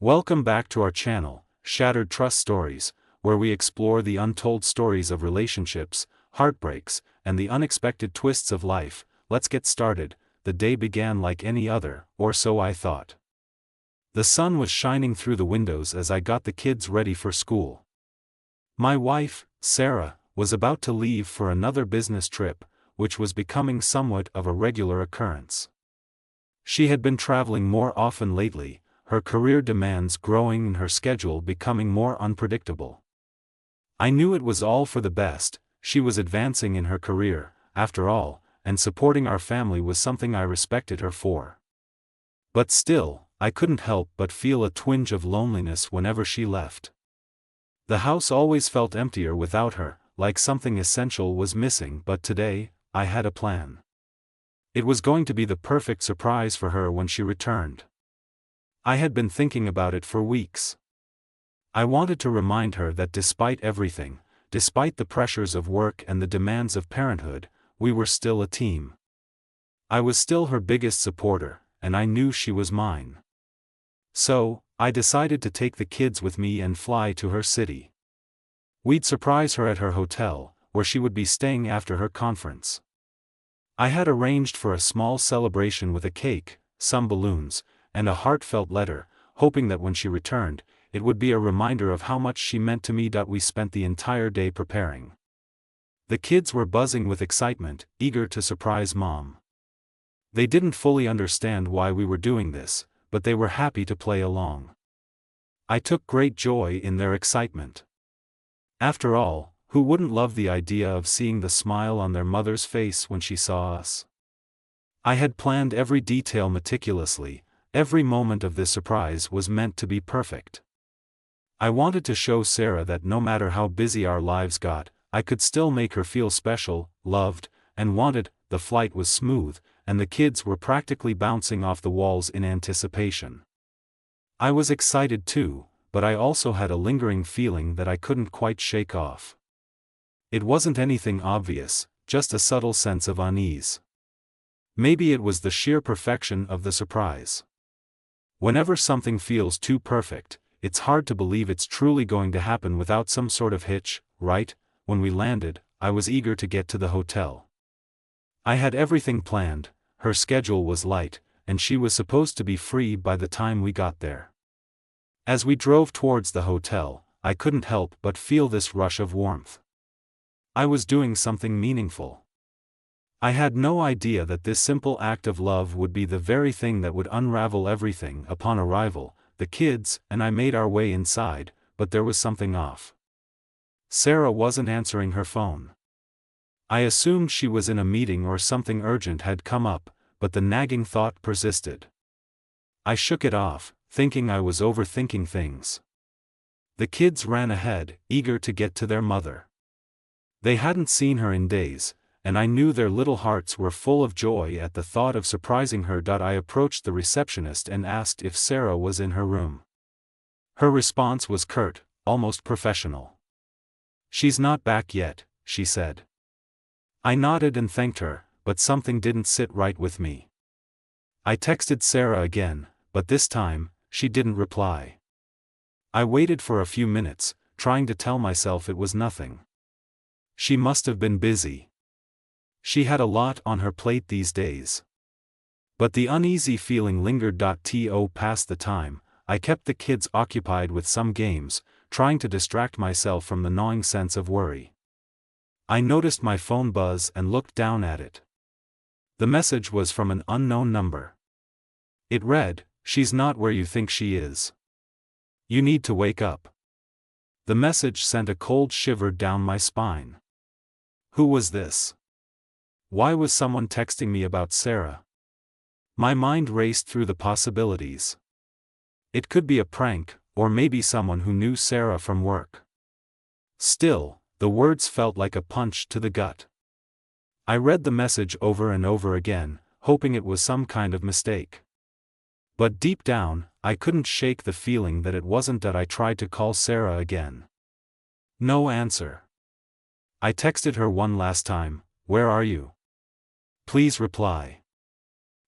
Welcome back to our channel, Shattered Trust Stories, where we explore the untold stories of relationships, heartbreaks, and the unexpected twists of life. Let's get started. The day began like any other, or so I thought. The sun was shining through the windows as I got the kids ready for school. My wife, Sarah, was about to leave for another business trip, which was becoming somewhat of a regular occurrence. She had been traveling more often lately, her career demands growing and her schedule becoming more unpredictable. I knew it was all for the best. She was advancing in her career, after all, and supporting our family was something I respected her for. But still, I couldn't help but feel a twinge of loneliness whenever she left. The house always felt emptier without her, like something essential was missing, but today, I had a plan. It was going to be the perfect surprise for her when she returned. I had been thinking about it for weeks. I wanted to remind her that despite everything, despite the pressures of work and the demands of parenthood, we were still a team. I was still her biggest supporter, and I knew she was mine. So, I decided to take the kids with me and fly to her city. We'd surprise her at her hotel, where she would be staying after her conference. I had arranged for a small celebration with a cake, some balloons, and a heartfelt letter, hoping that when she returned, it would be a reminder of how much she meant to me. We spent the entire day preparing. The kids were buzzing with excitement, eager to surprise Mom. They didn't fully understand why we were doing this, but they were happy to play along. I took great joy in their excitement. After all, who wouldn't love the idea of seeing the smile on their mother's face when she saw us? I had planned every detail meticulously. Every moment of this surprise was meant to be perfect. I wanted to show Sarah that no matter how busy our lives got, I could still make her feel special, loved, and wanted. The flight was smooth, and the kids were practically bouncing off the walls in anticipation. I was excited too, but I also had a lingering feeling that I couldn't quite shake off. It wasn't anything obvious, just a subtle sense of unease. Maybe it was the sheer perfection of the surprise. Whenever something feels too perfect, it's hard to believe it's truly going to happen without some sort of hitch, right? When we landed, I was eager to get to the hotel. I had everything planned. Her schedule was light, and she was supposed to be free by the time we got there. As we drove towards the hotel, I couldn't help but feel this rush of warmth. I was doing something meaningful. I had no idea that this simple act of love would be the very thing that would unravel everything. Upon arrival, the kids and I made our way inside, but there was something off. Sarah wasn't answering her phone. I assumed she was in a meeting or something urgent had come up, but the nagging thought persisted. I shook it off, thinking I was overthinking things. The kids ran ahead, eager to get to their mother. They hadn't seen her in days, and I knew their little hearts were full of joy at the thought of surprising her. I approached the receptionist and asked if Sarah was in her room. Her response was curt, almost professional. "She's not back yet," she said. I nodded and thanked her, but something didn't sit right with me. I texted Sarah again, but this time, she didn't reply. I waited for a few minutes, trying to tell myself it was nothing. She must have been busy. She had a lot on her plate these days. But the uneasy feeling lingered. Past the time, I kept the kids occupied with some games, trying to distract myself from the gnawing sense of worry. I noticed my phone buzz and looked down at it. The message was from an unknown number. It read, "She's not where you think she is. You need to wake up." The message sent a cold shiver down my spine. Who was this? Why was someone texting me about Sarah? My mind raced through the possibilities. It could be a prank, or maybe someone who knew Sarah from work. Still, the words felt like a punch to the gut. I read the message over and over again, hoping it was some kind of mistake. But deep down, I couldn't shake the feeling that it wasn't. I tried to call Sarah again. No answer. I texted her one last time, "Where are you? Please reply."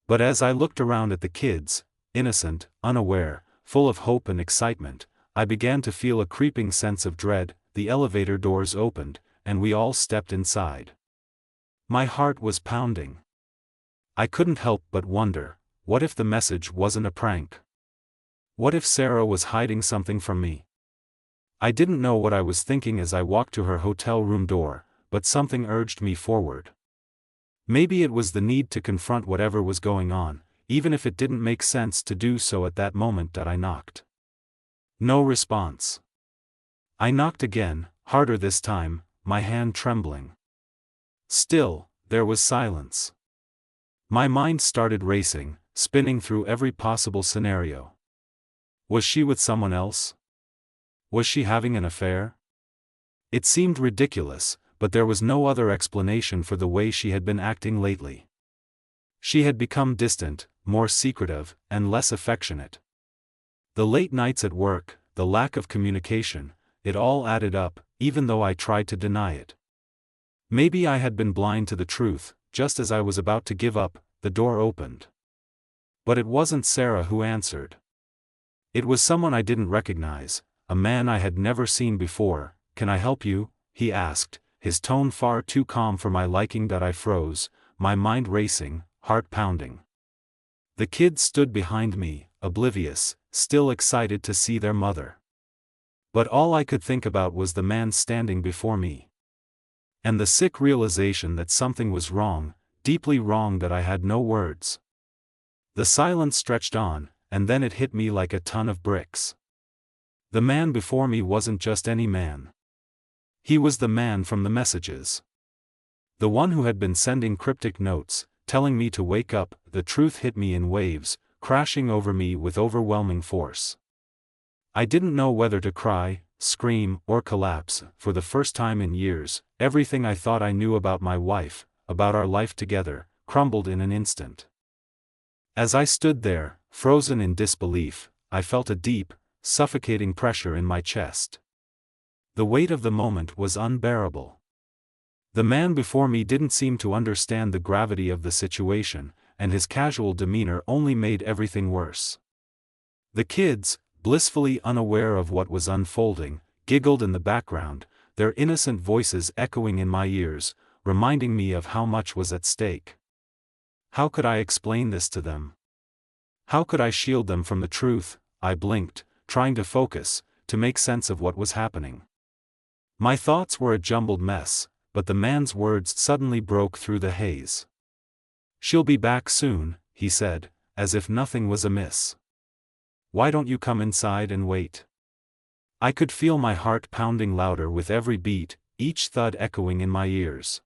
But as I looked around at the kids, innocent, unaware, full of hope and excitement, I began to feel a creeping sense of dread. The elevator doors opened, and we all stepped inside. My heart was pounding. I couldn't help but wonder, what if the message wasn't a prank? What if Sarah was hiding something from me? I didn't know what I was thinking as I walked to her hotel room door, but something urged me forward. Maybe it was the need to confront whatever was going on, even if it didn't make sense to do so at that moment that I knocked. No response. I knocked again, harder this time, my hand trembling. Still, there was silence. My mind started racing, spinning through every possible scenario. Was she with someone else? Was she having an affair? It seemed ridiculous, but there was no other explanation for the way she had been acting lately. She had become distant, more secretive, and less affectionate. The late nights at work, the lack of communication, it all added up, even though I tried to deny it. Maybe I had been blind to the truth. Just as I was about to give up, the door opened. But it wasn't Sarah who answered. It was someone I didn't recognize, a man I had never seen before. "Can I help you?" he asked, his tone far too calm for my liking that I froze, my mind racing, heart pounding. The kids stood behind me, oblivious, still excited to see their mother. But all I could think about was the man standing before me. And the sick realization that something was wrong, deeply wrong, that I had no words. The silence stretched on, and then it hit me like a ton of bricks. The man before me wasn't just any man. He was the man from the messages. The one who had been sending cryptic notes, telling me to wake up. The truth hit me in waves, crashing over me with overwhelming force. I didn't know whether to cry, scream, or collapse. For the first time in years, everything I thought I knew about my wife, about our life together, crumbled in an instant. As I stood there, frozen in disbelief, I felt a deep, suffocating pressure in my chest. The weight of the moment was unbearable. The man before me didn't seem to understand the gravity of the situation, and his casual demeanor only made everything worse. The kids, blissfully unaware of what was unfolding, giggled in the background, their innocent voices echoing in my ears, reminding me of how much was at stake. How could I explain this to them? How could I shield them from the truth? I blinked, trying to focus, to make sense of what was happening. My thoughts were a jumbled mess, but the man's words suddenly broke through the haze. "She'll be back soon," he said, as if nothing was amiss. "Why don't you come inside and wait?" I could feel my heart pounding louder with every beat, each thud echoing in my ears.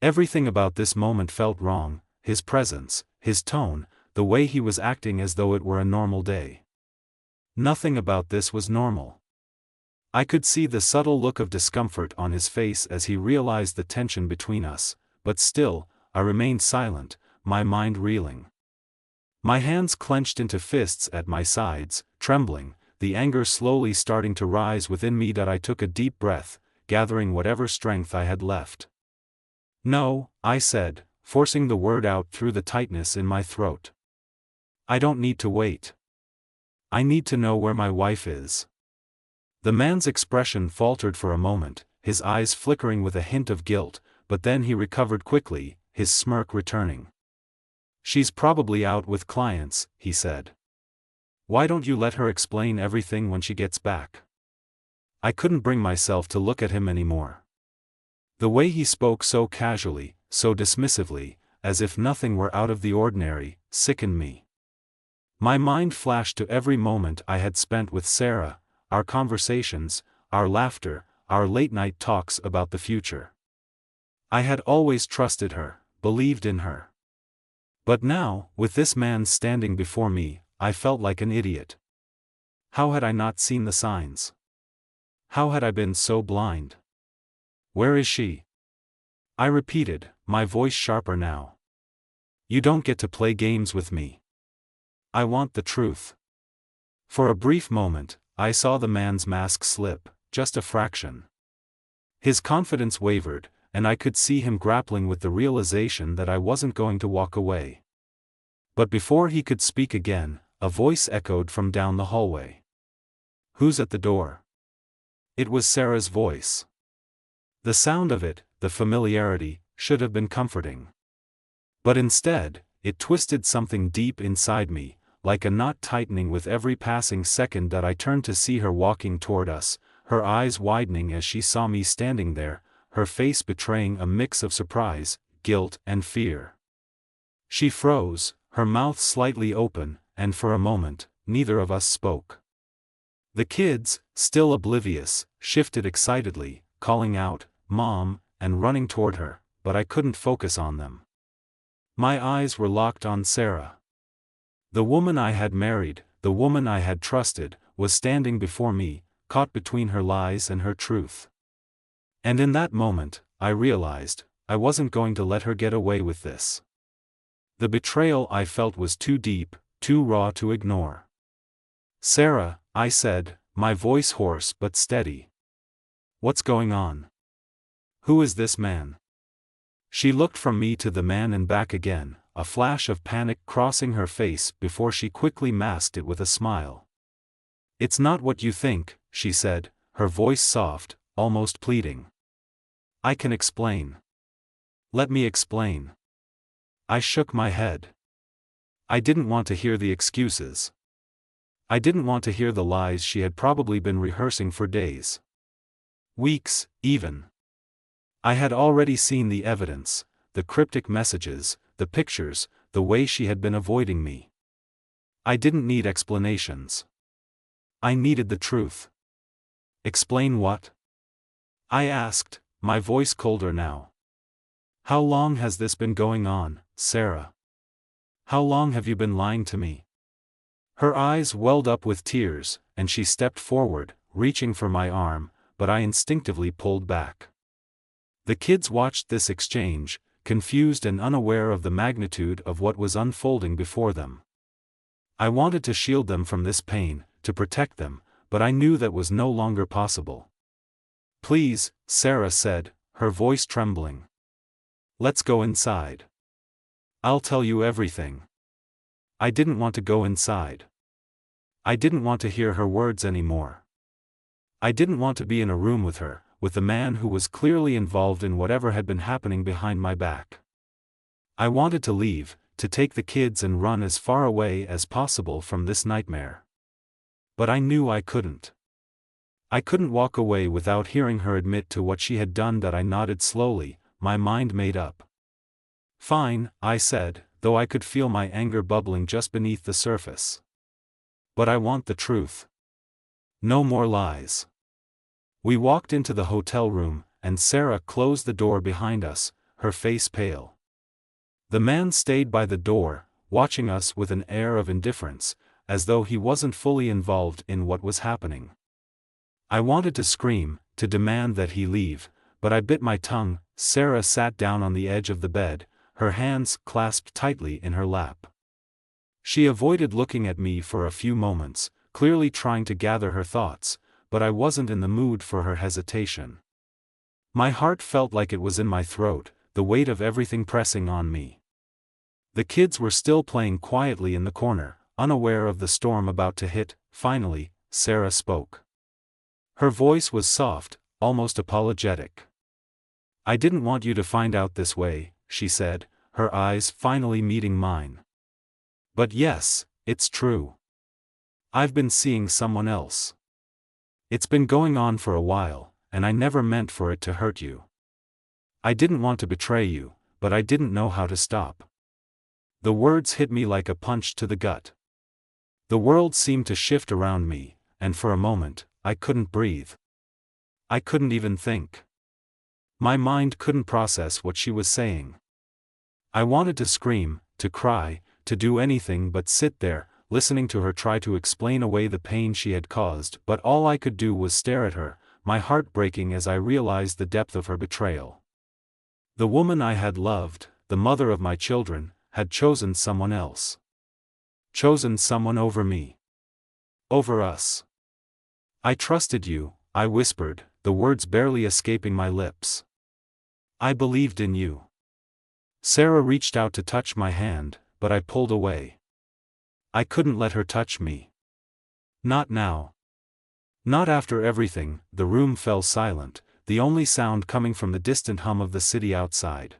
Everything about this moment felt wrong, his presence, his tone, the way he was acting as though it were a normal day. Nothing about this was normal. I could see the subtle look of discomfort on his face as he realized the tension between us, but still, I remained silent, my mind reeling. My hands clenched into fists at my sides, trembling, the anger slowly starting to rise within me. That I took a deep breath, gathering whatever strength I had left. "No," I said, forcing the word out through the tightness in my throat. "I don't need to wait. I need to know where my wife is." The man's expression faltered for a moment, his eyes flickering with a hint of guilt, but then he recovered quickly, his smirk returning. "She's probably out with clients," he said. "Why don't you let her explain everything when she gets back?" I couldn't bring myself to look at him anymore. The way he spoke so casually, so dismissively, as if nothing were out of the ordinary, sickened me. My mind flashed to every moment I had spent with Sarah, our conversations, our laughter, our late-night talks about the future. I had always trusted her, believed in her. But now, with this man standing before me, I felt like an idiot. How had I not seen the signs? How had I been so blind? "Where is she?" I repeated, my voice sharper now. "You don't get to play games with me. I want the truth." For a brief moment, I saw the man's mask slip, just a fraction. His confidence wavered, and I could see him grappling with the realization that I wasn't going to walk away. But before he could speak again, a voice echoed from down the hallway. "Who's at the door?" It was Sarah's voice. The sound of it, the familiarity, should have been comforting. But instead, it twisted something deep inside me, like a knot tightening with every passing second that I turned to see her walking toward us, her eyes widening as she saw me standing there, her face betraying a mix of surprise, guilt, and fear. She froze, her mouth slightly open, and for a moment, neither of us spoke. The kids, still oblivious, shifted excitedly, calling out, "Mom," and running toward her, but I couldn't focus on them. My eyes were locked on Sarah. The woman I had married, the woman I had trusted, was standing before me, caught between her lies and her truth. And in that moment, I realized, I wasn't going to let her get away with this. The betrayal I felt was too deep, too raw to ignore. "Sarah," I said, my voice hoarse but steady. "What's going on? Who is this man?" She looked from me to the man and back again, a flash of panic crossing her face before she quickly masked it with a smile. "It's not what you think," she said, her voice soft, almost pleading. "I can explain." "Let me explain." I shook my head. I didn't want to hear the excuses. I didn't want to hear the lies she had probably been rehearsing for days. Weeks, even. I had already seen the evidence, the cryptic messages, the pictures, the way she had been avoiding me. I didn't need explanations. I needed the truth. "Explain what?" I asked, my voice colder now. "How long has this been going on, Sarah? How long have you been lying to me?" Her eyes welled up with tears, and she stepped forward, reaching for my arm, but I instinctively pulled back. The kids watched this exchange, confused and unaware of the magnitude of what was unfolding before them. I wanted to shield them from this pain, to protect them, but I knew that was no longer possible. "Please," Sarah said, her voice trembling. "Let's go inside. I'll tell you everything." I didn't want to go inside. I didn't want to hear her words anymore. I didn't want to be in a room with her, with the man who was clearly involved in whatever had been happening behind my back. I wanted to leave, to take the kids and run as far away as possible from this nightmare. But I knew I couldn't. I couldn't walk away without hearing her admit to what she had done. That I nodded slowly, my mind made up. "Fine," I said, though I could feel my anger bubbling just beneath the surface. "But I want the truth. No more lies." We walked into the hotel room, and Sarah closed the door behind us, her face pale. The man stayed by the door, watching us with an air of indifference, as though he wasn't fully involved in what was happening. I wanted to scream, to demand that he leave, but I bit my tongue. Sarah sat down on the edge of the bed, her hands clasped tightly in her lap. She avoided looking at me for a few moments, clearly trying to gather her thoughts, but I wasn't in the mood for her hesitation. My heart felt like it was in my throat, the weight of everything pressing on me. The kids were still playing quietly in the corner, unaware of the storm about to hit. Finally, Sarah spoke. Her voice was soft, almost apologetic. "I didn't want you to find out this way," she said, her eyes finally meeting mine. "But yes, it's true. I've been seeing someone else. It's been going on for a while, and I never meant for it to hurt you. I didn't want to betray you, but I didn't know how to stop." The words hit me like a punch to the gut. The world seemed to shift around me, and for a moment, I couldn't breathe. I couldn't even think. My mind couldn't process what she was saying. I wanted to scream, to cry, to do anything but sit there, listening to her try to explain away the pain she had caused, but all I could do was stare at her, my heart breaking as I realized the depth of her betrayal. The woman I had loved, the mother of my children, had chosen someone else. Chosen someone over me. Over us. "I trusted you," I whispered, the words barely escaping my lips. "I believed in you." Sarah reached out to touch my hand, but I pulled away. I couldn't let her touch me. Not now. Not after everything. The room fell silent, the only sound coming from the distant hum of the city outside.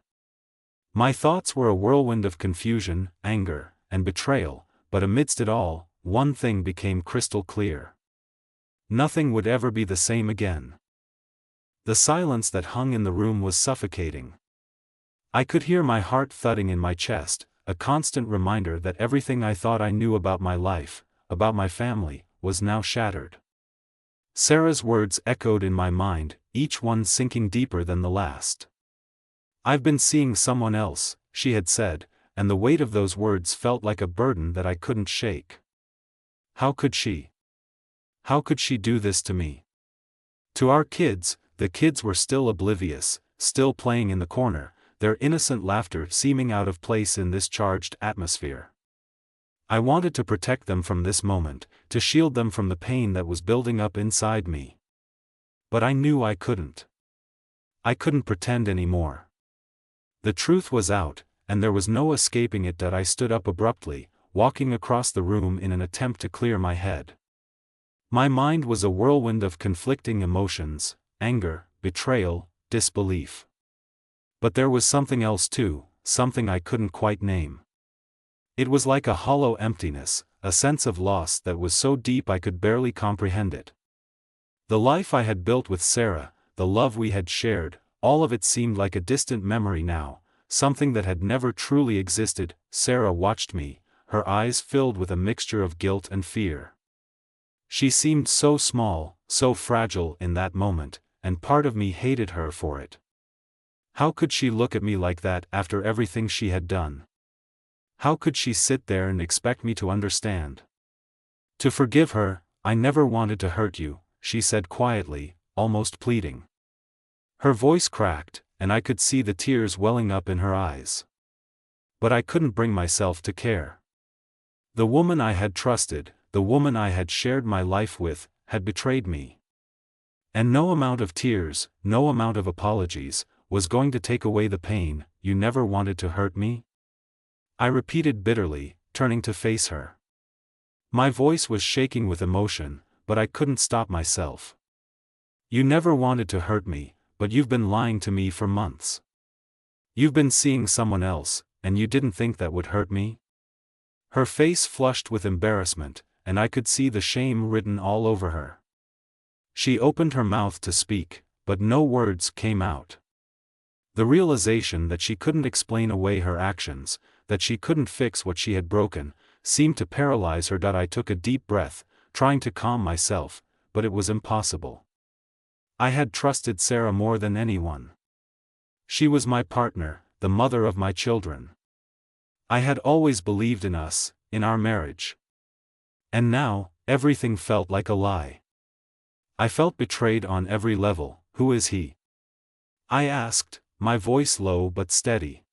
My thoughts were a whirlwind of confusion, anger, and betrayal, but amidst it all, one thing became crystal clear. Nothing would ever be the same again. The silence that hung in the room was suffocating. I could hear my heart thudding in my chest, a constant reminder that everything I thought I knew about my life, about my family, was now shattered. Sarah's words echoed in my mind, each one sinking deeper than the last. "I've been seeing someone else," she had said, and the weight of those words felt like a burden that I couldn't shake. How could she? How could she do this to me? To our kids, the kids were still oblivious, still playing in the corner, their innocent laughter seeming out of place in this charged atmosphere. I wanted to protect them from this moment, to shield them from the pain that was building up inside me. But I knew I couldn't. I couldn't pretend anymore. The truth was out, and there was no escaping it. That I stood up abruptly, walking across the room in an attempt to clear my head. My mind was a whirlwind of conflicting emotions, anger, betrayal, disbelief. But there was something else too, something I couldn't quite name. It was like a hollow emptiness, a sense of loss that was so deep I could barely comprehend it. The life I had built with Sarah, the love we had shared, all of it seemed like a distant memory now, something that had never truly existed. Sarah watched me, her eyes filled with a mixture of guilt and fear. She seemed so small, so fragile in that moment, and part of me hated her for it. How could she look at me like that after everything she had done? How could she sit there and expect me to understand? To forgive her. "I never wanted to hurt you," she said quietly, almost pleading. Her voice cracked, and I could see the tears welling up in her eyes. But I couldn't bring myself to care. The woman I had trusted, the woman I had shared my life with, had betrayed me. And no amount of tears, no amount of apologies, was going to take away the pain. "You never wanted to hurt me?" I repeated bitterly, turning to face her. My voice was shaking with emotion, but I couldn't stop myself. "You never wanted to hurt me, but you've been lying to me for months. You've been seeing someone else, and you didn't think that would hurt me?" Her face flushed with embarrassment, and I could see the shame written all over her. She opened her mouth to speak, but no words came out. The realization that she couldn't explain away her actions, that she couldn't fix what she had broken, seemed to paralyze her. I took a deep breath, trying to calm myself, but it was impossible. I had trusted Sarah more than anyone. She was my partner, the mother of my children. I had always believed in us, in our marriage. And now, everything felt like a lie. I felt betrayed on every level. "Who is he?" I asked, my voice low but steady.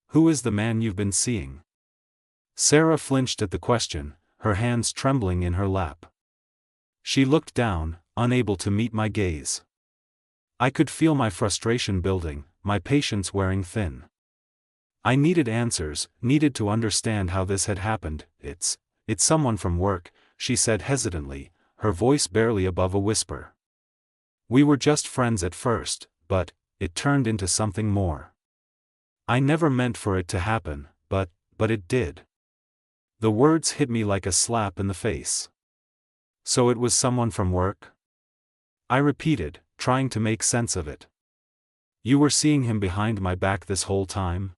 "Who is the man you've been seeing?" Sarah flinched at the question, her hands trembling in her lap. She looked down, unable to meet my gaze. I could feel my frustration building, my patience wearing thin. I needed answers, needed to understand how this had happened. It's someone from work," she said hesitantly, her voice barely above a whisper. "We were just friends at first, but it turned into something more. I never meant for it to happen, but it did." The words hit me like a slap in the face. "So it was someone from work?" I repeated, trying to make sense of it. "You were seeing him behind my back this whole time?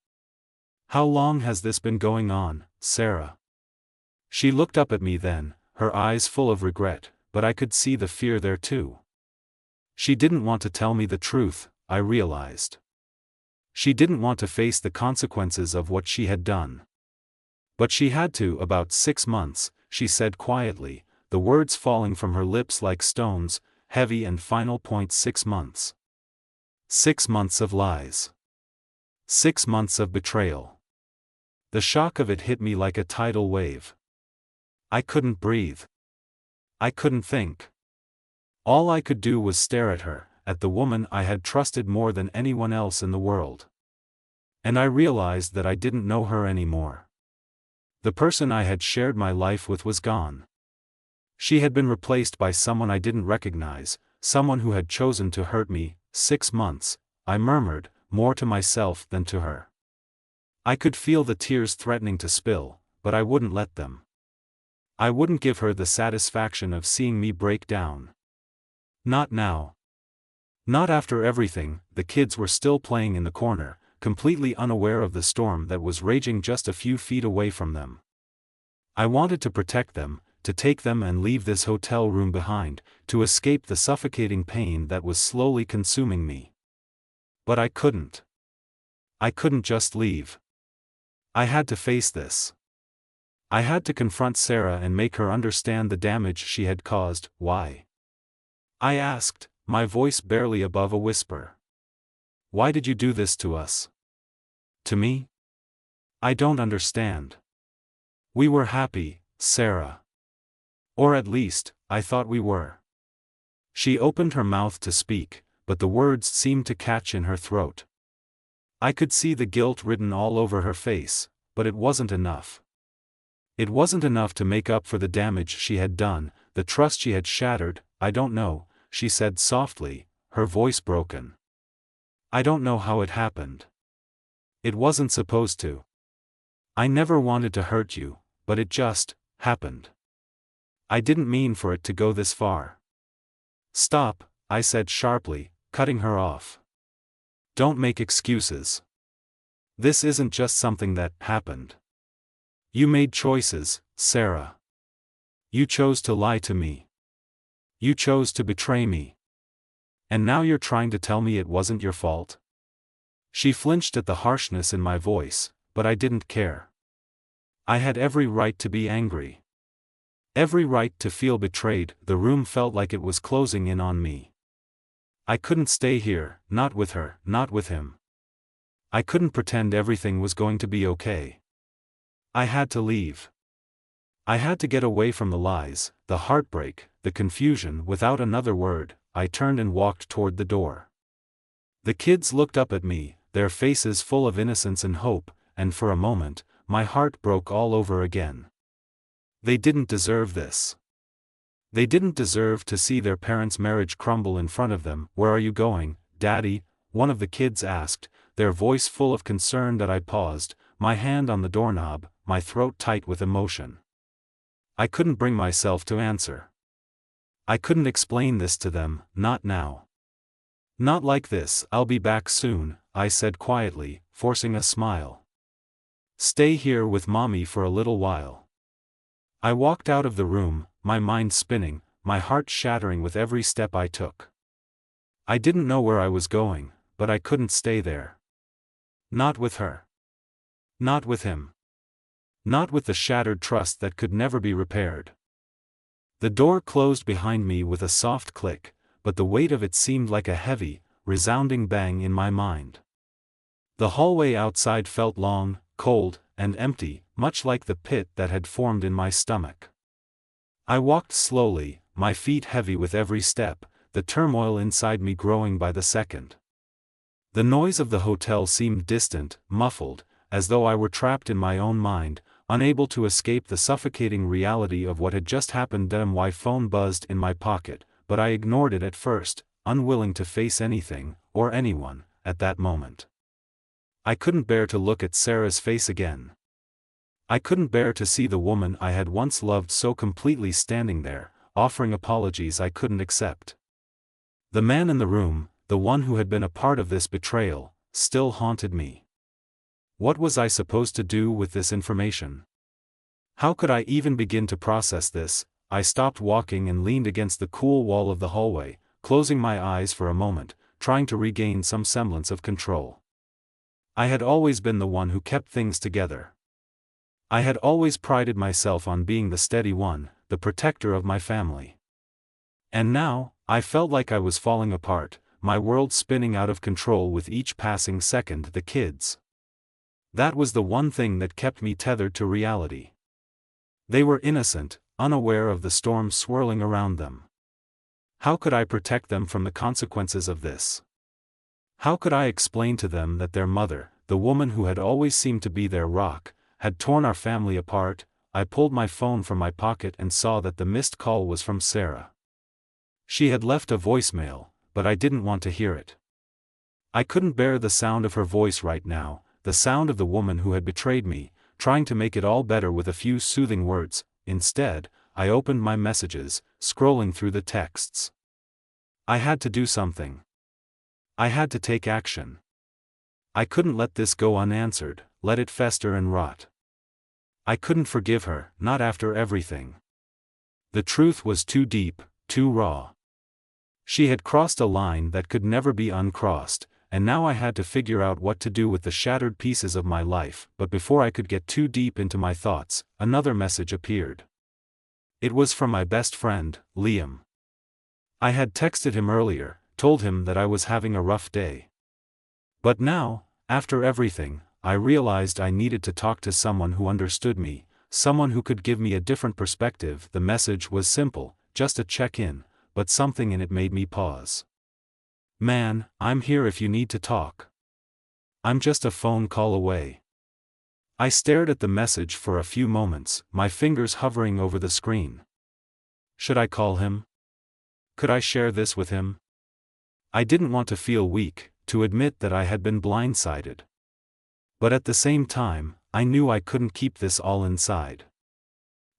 How long has this been going on, Sarah?" She looked up at me then, her eyes full of regret, but I could see the fear there too. She didn't want to tell me the truth, I realized. She didn't want to face the consequences of what she had done. But she had to. "About 6 months, she said quietly, the words falling from her lips like stones, heavy and final. 6 months. 6 months of lies. 6 months of betrayal. The shock of it hit me like a tidal wave. I couldn't breathe. I couldn't think. All I could do was stare at her, at the woman I had trusted more than anyone else in the world. And I realized that I didn't know her anymore. The person I had shared my life with was gone. She had been replaced by someone I didn't recognize, someone who had chosen to hurt me. 6 months, I murmured, more to myself than to her. I could feel the tears threatening to spill, but I wouldn't let them. I wouldn't give her the satisfaction of seeing me break down. Not now. Not after everything. The kids were still playing in the corner, completely unaware of the storm that was raging just a few feet away from them. I wanted to protect them, to take them and leave this hotel room behind, to escape the suffocating pain that was slowly consuming me. But I couldn't. I couldn't just leave. I had to face this. I had to confront Sarah and make her understand the damage she had caused. Why? I asked, my voice barely above a whisper. Why did you do this to us? To me? I don't understand. We were happy, Sarah. Or at least, I thought we were. She opened her mouth to speak, but the words seemed to catch in her throat. I could see the guilt written all over her face, but it wasn't enough. It wasn't enough to make up for the damage she had done, the trust she had shattered. I don't know, she said softly, her voice broken. I don't know how it happened. It wasn't supposed to. I never wanted to hurt you, but it just happened. I didn't mean for it to go this far. Stop, I said sharply, cutting her off. Don't make excuses. This isn't just something that happened. You made choices, Sarah. You chose to lie to me. You chose to betray me. And now you're trying to tell me it wasn't your fault? She flinched at the harshness in my voice, but I didn't care. I had every right to be angry. Every right to feel betrayed. The room felt like it was closing in on me. I couldn't stay here, not with her, not with him. I couldn't pretend everything was going to be okay. I had to leave. I had to get away from the lies, the heartbreak, the confusion. Without another word, I turned and walked toward the door. The kids looked up at me, their faces full of innocence and hope, and for a moment, my heart broke all over again. They didn't deserve this. They didn't deserve to see their parents' marriage crumble in front of them. Where are you going, Daddy? One of the kids asked, their voice full of concern. That I paused, my hand on the doorknob, my throat tight with emotion. I couldn't bring myself to answer. I couldn't explain this to them, not now. Not like this. I'll be back soon, I said quietly, forcing a smile. Stay here with Mommy for a little while. I walked out of the room, my mind spinning, my heart shattering with every step I took. I didn't know where I was going, but I couldn't stay there. Not with her. Not with him. Not with the shattered trust that could never be repaired. The door closed behind me with a soft click, but the weight of it seemed like a heavy, resounding bang in my mind. The hallway outside felt long, cold, and empty, much like the pit that had formed in my stomach. I walked slowly, my feet heavy with every step, the turmoil inside me growing by the second. The noise of the hotel seemed distant, muffled, as though I were trapped in my own mind, unable to escape the suffocating reality of what had just happened. My phone buzzed in my pocket, but I ignored it at first, unwilling to face anything, or anyone, at that moment. I couldn't bear to look at Sarah's face again. I couldn't bear to see the woman I had once loved so completely standing there, offering apologies I couldn't accept. The man in the room, the one who had been a part of this betrayal, still haunted me. What was I supposed to do with this information? How could I even begin to process this? I stopped walking and leaned against the cool wall of the hallway, closing my eyes for a moment, trying to regain some semblance of control. I had always been the one who kept things together. I had always prided myself on being the steady one, the protector of my family. And now, I felt like I was falling apart, my world spinning out of control with each passing second. The kids. That was the one thing that kept me tethered to reality. They were innocent, unaware of the storm swirling around them. How could I protect them from the consequences of this? How could I explain to them that their mother, the woman who had always seemed to be their rock, had torn our family apart. I pulled my phone from my pocket and saw that the missed call was from Sarah. She had left a voicemail, but I didn't want to hear it. I couldn't bear the sound of her voice right now, the sound of the woman who had betrayed me, trying to make it all better with a few soothing words. Instead, I opened my messages, scrolling through the texts. I had to do something. I had to take action. I couldn't let this go unanswered, let it fester and rot. I couldn't forgive her, not after everything. The truth was too deep, too raw. She had crossed a line that could never be uncrossed, and now I had to figure out what to do with the shattered pieces of my life. But before I could get too deep into my thoughts, another message appeared. It was from my best friend, Liam. I had texted him earlier, told him that I was having a rough day. But now, after everything, I realized I needed to talk to someone who understood me, someone who could give me a different perspective. The message was simple, just a check-in, but something in it made me pause. Man, I'm here if you need to talk. I'm just a phone call away. I stared at the message for a few moments, my fingers hovering over the screen. Should I call him? Could I share this with him? I didn't want to feel weak, to admit that I had been blindsided. But at the same time, I knew I couldn't keep this all inside.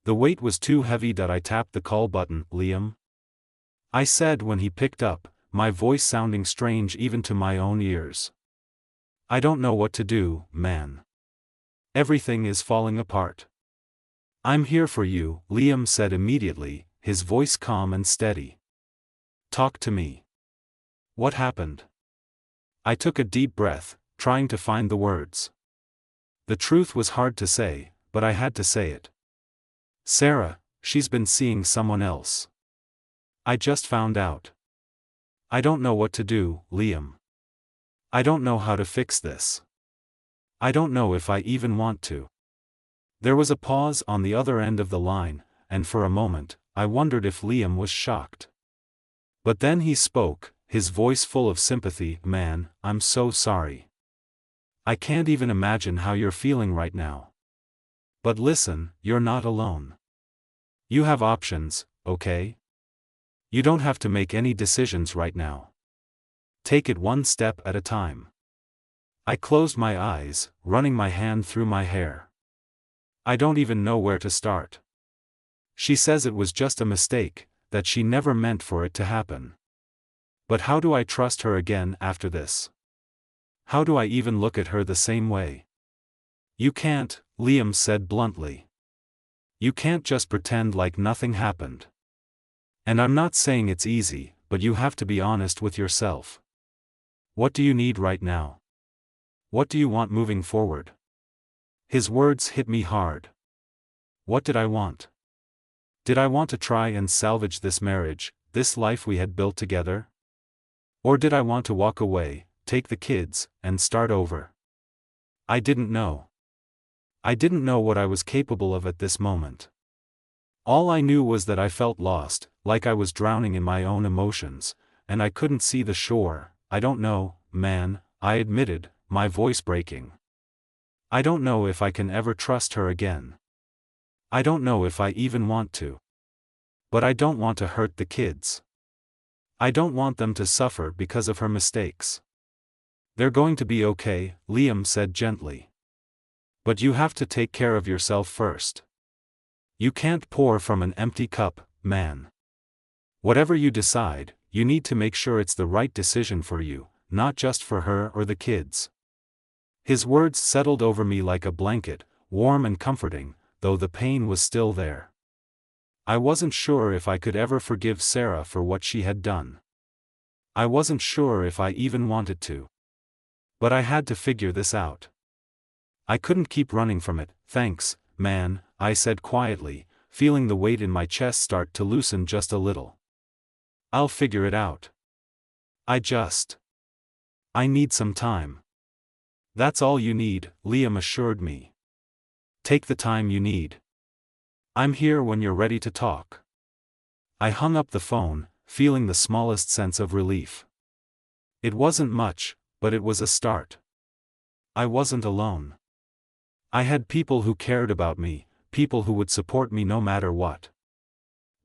The weight was too heavy. I tapped the call button. Liam? I said when he picked up, my voice sounding strange even to my own ears. I don't know what to do, man. Everything is falling apart. I'm here for you, Liam said immediately, his voice calm and steady. Talk to me. What happened? I took a deep breath, trying to find the words. The truth was hard to say, but I had to say it. Sarah, she's been seeing someone else. I just found out. I don't know what to do, Liam. I don't know how to fix this. I don't know if I even want to. There was a pause on the other end of the line, and for a moment, I wondered if Liam was shocked. But then he spoke, his voice full of sympathy. Man, I'm so sorry. I can't even imagine how you're feeling right now. But listen, you're not alone. You have options, okay? You don't have to make any decisions right now. Take it one step at a time. I closed my eyes, running my hand through my hair. I don't even know where to start. She says it was just a mistake, that she never meant for it to happen. But how do I trust her again after this? How do I even look at her the same way? You can't, Liam said bluntly. You can't just pretend like nothing happened. And I'm not saying it's easy, but you have to be honest with yourself. What do you need right now? What do you want moving forward? His words hit me hard. What did I want? Did I want to try and salvage this marriage, this life we had built together? Or did I want to walk away, take the kids, and start over? I didn't know. I didn't know what I was capable of at this moment. All I knew was that I felt lost, like I was drowning in my own emotions, and I couldn't see the shore. I don't know, man, I admitted, my voice breaking. I don't know if I can ever trust her again. I don't know if I even want to. But I don't want to hurt the kids. I don't want them to suffer because of her mistakes. They're going to be okay, Liam said gently. But you have to take care of yourself first. You can't pour from an empty cup, man. Whatever you decide, you need to make sure it's the right decision for you, not just for her or the kids. His words settled over me like a blanket, warm and comforting, though the pain was still there. I wasn't sure if I could ever forgive Sarah for what she had done. I wasn't sure if I even wanted to. But I had to figure this out. I couldn't keep running from it. Thanks, man, I said quietly, feeling the weight in my chest start to loosen just a little. I'll figure it out. I need some time. That's all you need, Liam assured me. Take the time you need. I'm here when you're ready to talk. I hung up the phone, feeling the smallest sense of relief. It wasn't much, but it was a start. I wasn't alone. I had people who cared about me, people who would support me no matter what.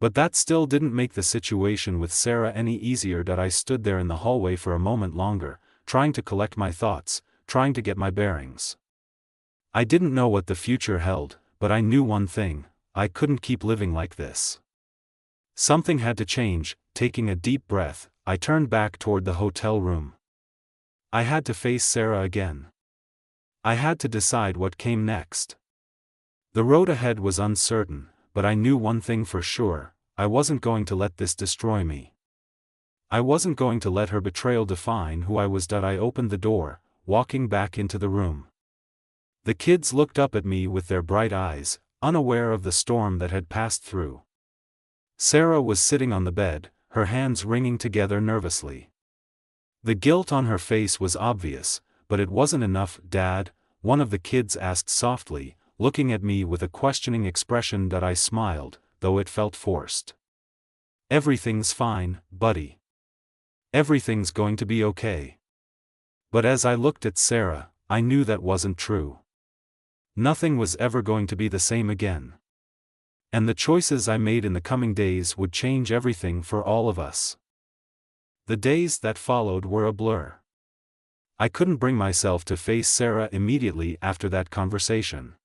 But that still didn't make the situation with Sarah any easier. That I stood there in the hallway for a moment longer, trying to collect my thoughts, trying to get my bearings. I didn't know what the future held, but I knew one thing: I couldn't keep living like this. Something had to change. Taking a deep breath, I turned back toward the hotel room. I had to face Sarah again. I had to decide what came next. The road ahead was uncertain, but I knew one thing for sure: I wasn't going to let this destroy me. I wasn't going to let her betrayal define who I was. I opened the door, walking back into the room. The kids looked up at me with their bright eyes, unaware of the storm that had passed through. Sarah was sitting on the bed, her hands wringing together nervously. The guilt on her face was obvious, but it wasn't enough. "Dad?" one of the kids asked softly, looking at me with a questioning expression. I smiled, though it felt forced. "Everything's fine, buddy. Everything's going to be okay." But as I looked at Sarah, I knew that wasn't true. Nothing was ever going to be the same again. And the choices I made in the coming days would change everything for all of us. The days that followed were a blur. I couldn't bring myself to face Sarah immediately after that conversation.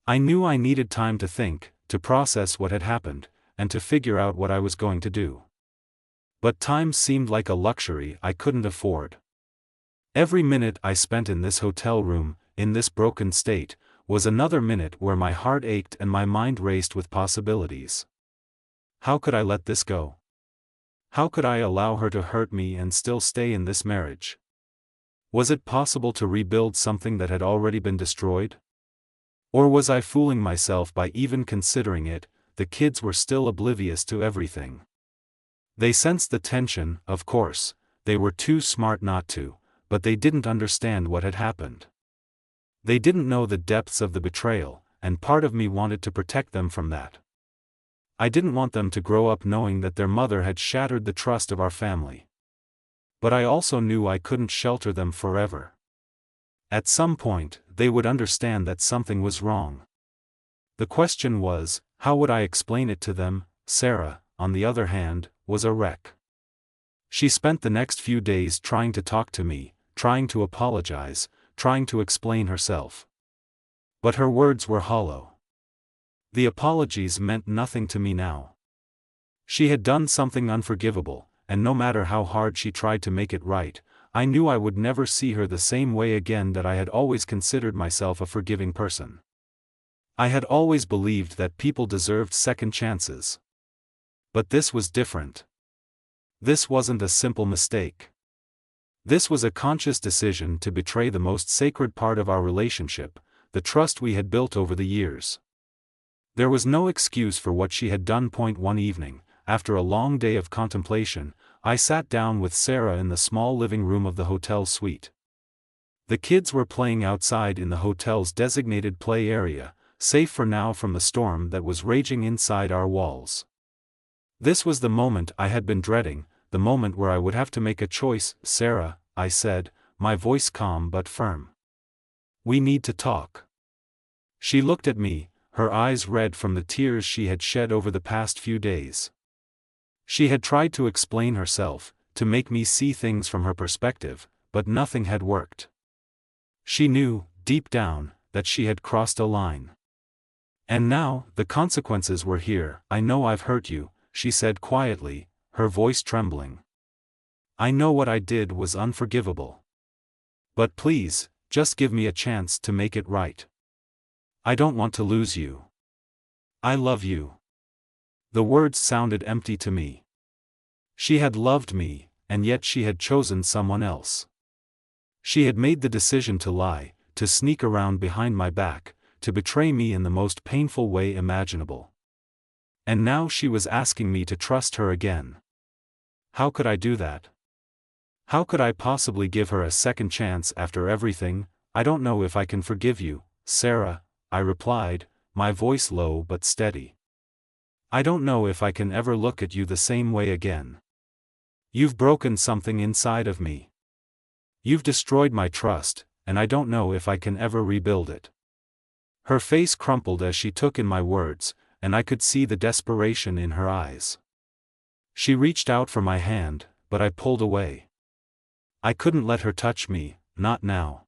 I knew I needed time to think, to process what had happened, and to figure out what I was going to do. But time seemed like a luxury I couldn't afford. Every minute I spent in this hotel room, in this broken state, was another minute where my heart ached and my mind raced with possibilities. How could I let this go? How could I allow her to hurt me and still stay in this marriage? Was it possible to rebuild something that had already been destroyed? Or was I fooling myself by even considering it? The kids were still oblivious to everything. They sensed the tension, of course. They were too smart not to, but they didn't understand what had happened. They didn't know the depths of the betrayal, and part of me wanted to protect them from that. I didn't want them to grow up knowing that their mother had shattered the trust of our family. But I also knew I couldn't shelter them forever. At some point, they would understand that something was wrong. The question was, how would I explain it to them? Sarah, on the other hand, was a wreck. She spent the next few days trying to talk to me, trying to apologize, trying to explain herself. But her words were hollow. The apologies meant nothing to me now. She had done something unforgivable, and no matter how hard she tried to make it right, I knew I would never see her the same way again. I had always considered myself a forgiving person. I had always believed that people deserved second chances. But this was different. This wasn't a simple mistake. This was a conscious decision to betray the most sacred part of our relationship, the trust we had built over the years. There was no excuse for what she had done. One evening, after a long day of contemplation, I sat down with Sarah in the small living room of the hotel suite. The kids were playing outside in the hotel's designated play area, safe for now from the storm that was raging inside our walls. This was the moment I had been dreading, the moment where I would have to make a choice. "Sarah," I said, my voice calm but firm. "We need to talk." She looked at me, her eyes red from the tears she had shed over the past few days. She had tried to explain herself, to make me see things from her perspective, but nothing had worked. She knew, deep down, that she had crossed a line. And now, the consequences were here. "I know I've hurt you," she said quietly, her voice trembling. "I know what I did was unforgivable. But please, just give me a chance to make it right. I don't want to lose you. I love you." The words sounded empty to me. She had loved me, and yet she had chosen someone else. She had made the decision to lie, to sneak around behind my back, to betray me in the most painful way imaginable. And now she was asking me to trust her again. How could I do that? How could I possibly give her a second chance after everything? "I don't know if I can forgive you, Sarah," I replied, my voice low but steady. "I don't know if I can ever look at you the same way again. You've broken something inside of me. You've destroyed my trust, and I don't know if I can ever rebuild it. Her face crumpled as she took in my words, and I could see the desperation in her eyes. She reached out for my hand, but I pulled away. I couldn't let her touch me, not now.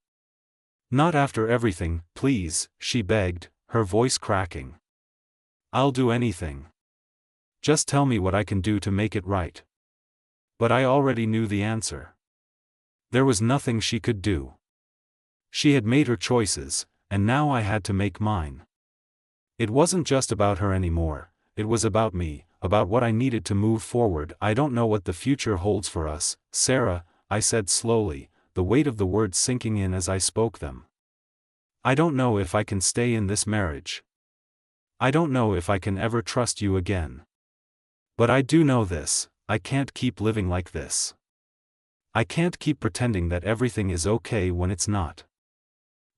Not after everything, please, she begged, her voice cracking. I'll do anything. Just tell me what I can do to make it right. But I already knew the answer. There was nothing she could do. She had made her choices, and now I had to make mine. It wasn't just about her anymore, it was about me, about what I needed to move forward. I don't know what the future holds for us, Sarah, I said slowly, the weight of the words sinking in as I spoke them. I don't know if I can stay in this marriage. I don't know if I can ever trust you again. But I do know this, I can't keep living like this. I can't keep pretending that everything is okay when it's not.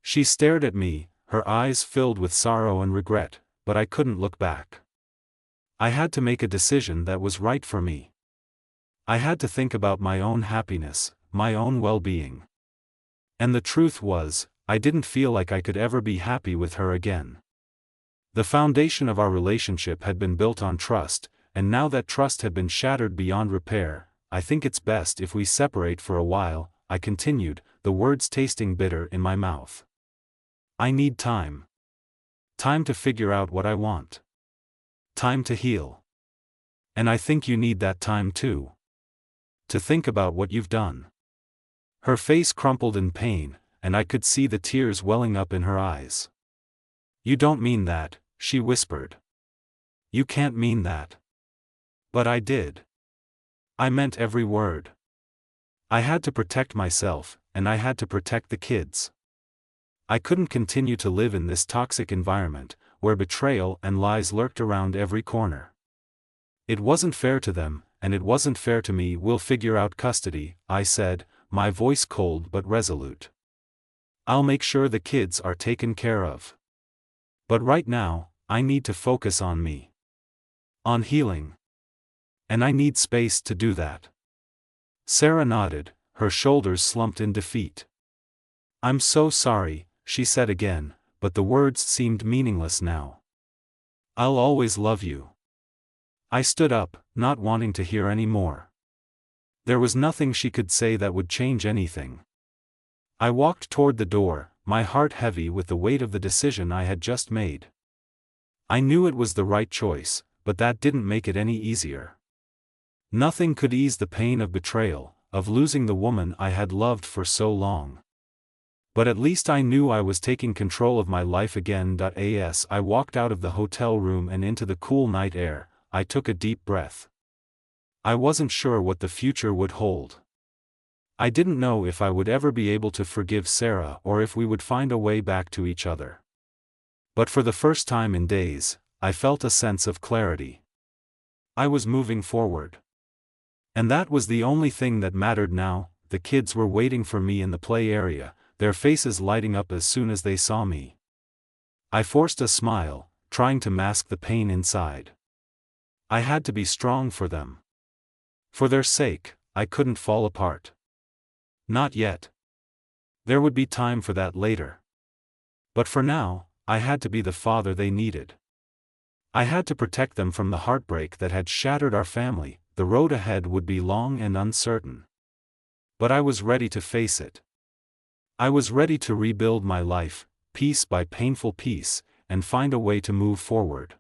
She stared at me, her eyes filled with sorrow and regret, but I couldn't look back. I had to make a decision that was right for me. I had to think about my own happiness, my own well-being. And the truth was, I didn't feel like I could ever be happy with her again. The foundation of our relationship had been built on trust, and now that trust had been shattered beyond repair, I think it's best if we separate for a while, I continued, the words tasting bitter in my mouth. I need time. Time to figure out what I want. Time to heal. And I think you need that time too. To think about what you've done. Her face crumpled in pain, and I could see the tears welling up in her eyes. You don't mean that, she whispered. You can't mean that. But I did. I meant every word. I had to protect myself, and I had to protect the kids. I couldn't continue to live in this toxic environment, where betrayal and lies lurked around every corner. It wasn't fair to them, and it wasn't fair to me. We'll figure out custody, I said, my voice cold but resolute. I'll make sure the kids are taken care of. But right now, I need to focus on me. On healing. And I need space to do that. Sarah nodded, her shoulders slumped in defeat. I'm so sorry, she said again, but the words seemed meaningless now. I'll always love you. I stood up, not wanting to hear any more. There was nothing she could say that would change anything. I walked toward the door, my heart heavy with the weight of the decision I had just made. I knew it was the right choice, but that didn't make it any easier. Nothing could ease the pain of betrayal, of losing the woman I had loved for so long. But at least I knew I was taking control of my life again. As I walked out of the hotel room and into the cool night air, I took a deep breath. I wasn't sure what the future would hold. I didn't know if I would ever be able to forgive Sarah or if we would find a way back to each other. But for the first time in days, I felt a sense of clarity. I was moving forward. And that was the only thing that mattered now. The kids were waiting for me in the play area, their faces lighting up as soon as they saw me. I forced a smile, trying to mask the pain inside. I had to be strong for them. For their sake, I couldn't fall apart. Not yet. There would be time for that later. But for now, I had to be the father they needed. I had to protect them from the heartbreak that had shattered our family. The road ahead would be long and uncertain. But I was ready to face it. I was ready to rebuild my life, piece by painful piece, and find a way to move forward.